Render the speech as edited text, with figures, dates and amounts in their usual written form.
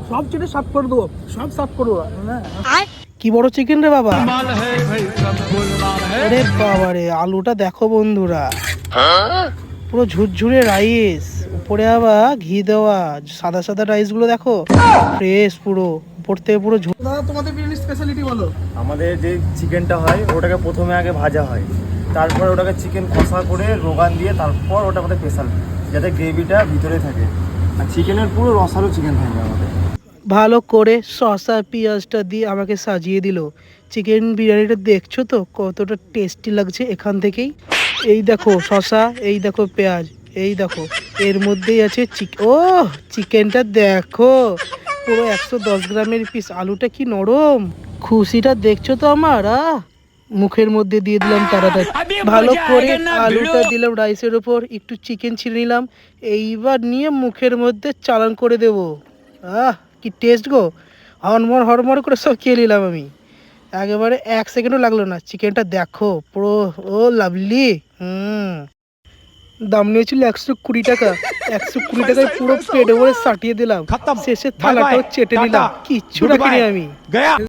সব চিকেন সাফ করে দেবো, সব সাফ করে দেবো। কি বড় চিকেন রে বাবা! আরে বাবা রে, আলুটা দেখো বন্ধুরা, পুরো ঝুরঝুরে রাইস, উপরে আবার ঘি দেওয়া, সাদা সাদা রাইস গুলো দেখো, ফ্রেশ পুরো, উপর থেকে পুরো ঝুর। দাদা তোমাদের বিরিয়ানির স্পেশালিটি বলো। আমাদের যে চিকেনটা হয় ওটাকে প্রথমে আগে ভাজা হয়, তারপরে ওটাকে চিকেন কষা করে রোগান দিয়ে তারপর ওটা আমাদের স্পেশাল, যাতে গ্রেভিটা ভিতরে থাকে আর চিকেনের পুরো রসালো চিকেন থাকে আমাদের। ভালো করে শসা পেঁয়াজটা দিয়ে আমাকে সাজিয়ে দিল। চিকেন বিরিয়ানিটা দেখছো তো কতটা টেস্টি লাগছে এখান থেকেই। এই দেখো শসা, এই দেখো পেঁয়াজ, এই দেখো এর মধ্যেই আছে ও চিকেনটা দেখো, পুরো 110 গ্রামের পিস, আলুটা কি নরম, খুশিটা দেখছো তো আমার। মুখের মধ্যে দিয়ে দিলাম তাড়াতাড়ি, ভালো করে আলুটা দিলাম রাইসের ওপর, একটু চিকেন ছিঁড়ে নিলাম, এইবার নিয়ে মুখের মধ্যে চালান করে দেবো। কি টেস্ট গো, হরমর হরমর করে সব খেয়ে নিলাম আমি, একেবারে 1 সেকেন্ডও লাগলো না। চিকেনটা দেখো পুরো, ও লাভলি। দাম নিয়েছিল 120 টাকা, 120 টাকায় পুরো পেটে ভরে সাটিয়ে দিলাম, শেষে থালাটাও চেটে নিলাম, কিচ্ছু রাখিনি আমি।